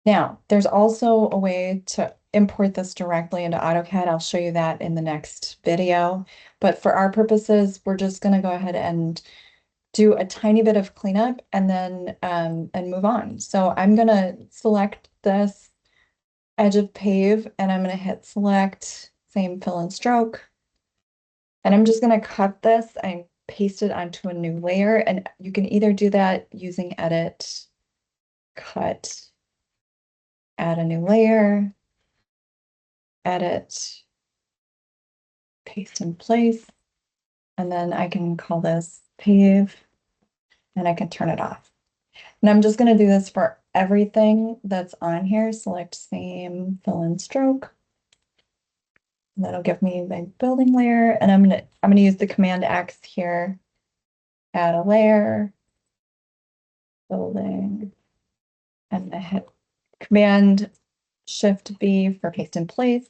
Now, there's also a way to import this directly into AutoCAD. I'll show you that in the next video. But for our purposes, we're just going to go ahead and do a tiny bit of cleanup and then and move on. So I'm going to select this edge of pave and I'm going to hit select, same fill and stroke. And I'm just going to cut this and paste it onto a new layer. And you can either do that using edit, cut, add a new layer, edit, paste in place, and then I can call this pave and I can turn it off. And I'm just going to do this for everything that's on here. Select same fill and stroke. And that'll give me my building layer. And I'm gonna use the Command X here, add a layer, building, and I hit Command Shift B for paste in place.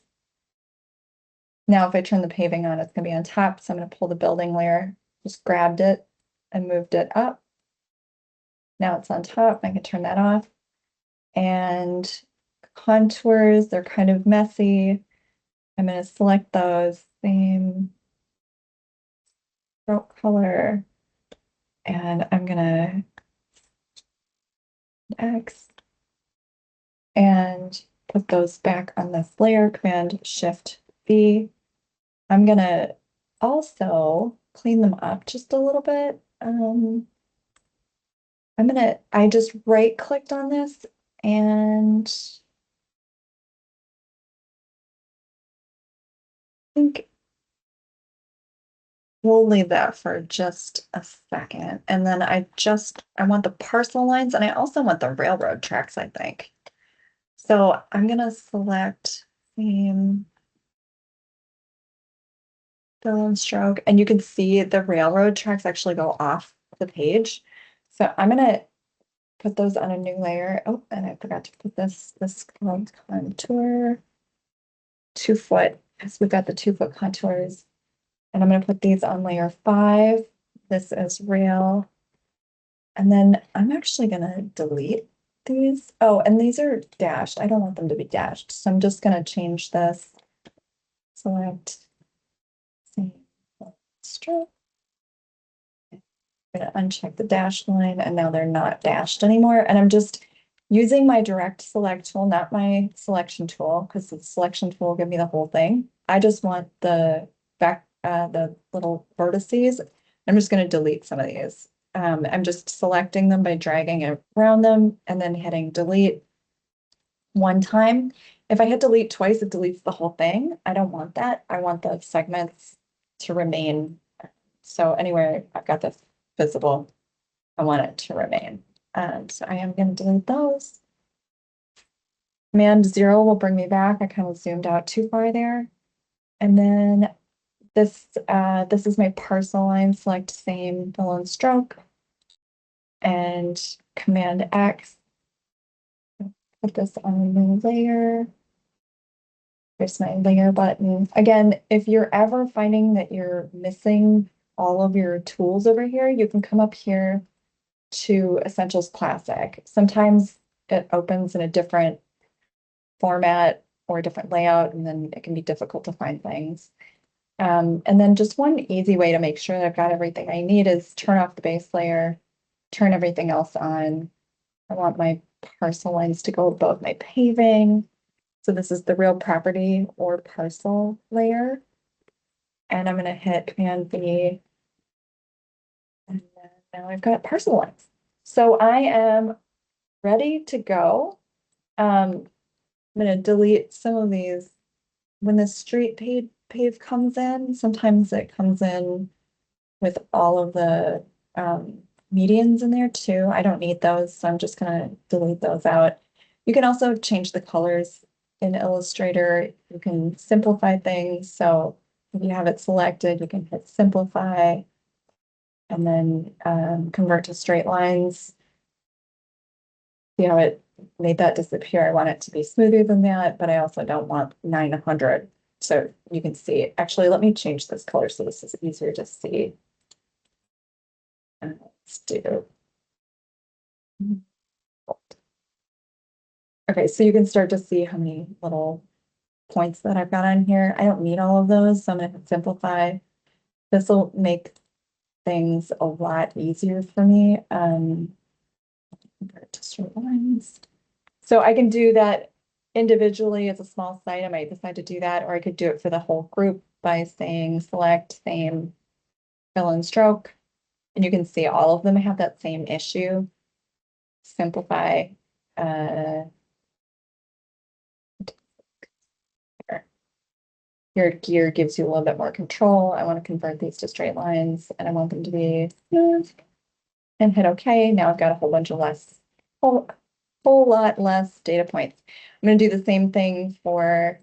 Now, if I turn the paving on, it's going to be on top. So I'm going to pull the building layer, just grabbed it and moved it up. Now it's on top. I can turn that off. And contours, they're kind of messy. I'm going to select those, same stroke color. And I'm going to X and put those back on this layer, Command Shift V. I'm going to also clean them up just a little bit. I just right clicked on this and I think we'll leave that for just a second. And then I want the parcel lines and I also want the railroad tracks, I think. So I'm gonna select theme, fill and stroke, and you can see the railroad tracks actually go off the page. So I'm gonna put those on a new layer. Oh, and I forgot to put this contour 2 foot. Yes, we've got the 2 foot contours. And I'm going to put these on layer 5. This is rail. And then I'm actually going to delete these. Oh, and these are dashed. I don't want them to be dashed. So I'm just going to change this. Select same stroke. I'm going to uncheck the dashed line and now they're not dashed anymore. And I'm just using my direct select tool, not my selection tool, because the selection tool will give me the whole thing. I just want the the little vertices. I'm just going to delete some of these. I'm just selecting them by dragging it around them and then hitting delete one time. If I hit delete twice, it deletes the whole thing. I don't want that. I want the segments to remain. So anywhere I've got this visible, I want it to remain. So I am going to delete those. Command 0 will bring me back. I kind of zoomed out too far there. And then this is my parcel line, select same fill and stroke and Command X. Put this on a new layer. There's my layer button. Again, if you're ever finding that you're missing all of your tools over here, you can come up here to Essentials Classic. Sometimes it opens in a different format or a different layout, and then it can be difficult to find things. And then just one easy way to make sure that I've got everything I need is turn off the base layer, turn everything else on. I want my parcel lines to go above my paving. So this is the real property or parcel layer. And I'm going to hit Command V. And now I've got parcel lines. So I am ready to go. I'm going to delete some of these. When the street pave comes in, sometimes it comes in with all of the medians in there too. I don't need those, so I'm just gonna delete those out. You can also change the colors in Illustrator. You can simplify things. So if you have it selected, you can hit simplify and then convert to straight lines. See how it made that disappear. I want it to be smoother than that, but I also don't want 900. So you can see, actually, let me change this color so this is easier to see. And let's do Okay, so you can start to see how many little points that I've got on here. I don't need all of those, so I'm gonna simplify. This will make things a lot easier for me. Convert to straight lines. So I can do that individually as a small site. I might decide to do that, or I could do it for the whole group by saying select same fill and stroke. And you can see all of them have that same issue. Simplify. Uh, your gear gives you a little bit more control. I want to convert these to straight lines and I want them to be smooth and hit OK. Now I've got a whole bunch of whole lot less data points. I'm going to do the same thing for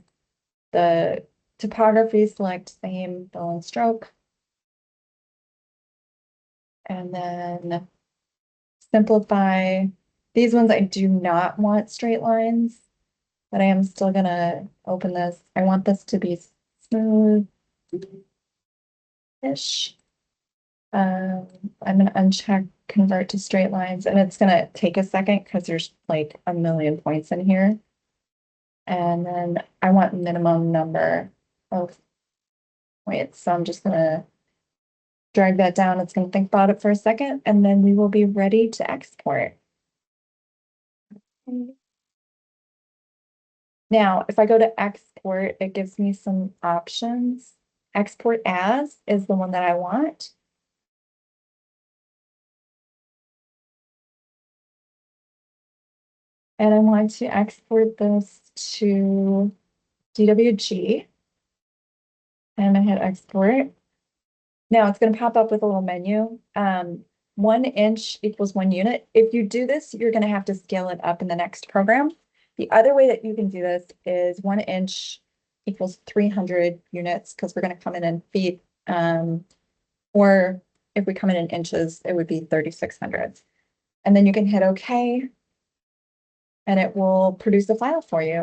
the topography, select same fill and stroke. And then simplify. These ones I do not want straight lines, but I am still gonna open this. I want this to be smooth-ish. I'm gonna uncheck convert to straight lines, and it's gonna take a second because there's like a million points in here. And then I want minimum number of points. So I'm just gonna drag that down. It's gonna think about it for a second, and then we will be ready to export. Now, if I go to export, it gives me some options. Export as is the one that I want. And I want to export this to DWG. And I hit export. Now it's going to pop up with a little menu. 1 inch equals 1 unit. If you do this, you're going to have to scale it up in the next program. The other way that you can do this is 1 inch equals 300 units because we're going to come in feet. Or if we come in inches, it would be 3,600. And then you can hit OK, and it will produce a file for you.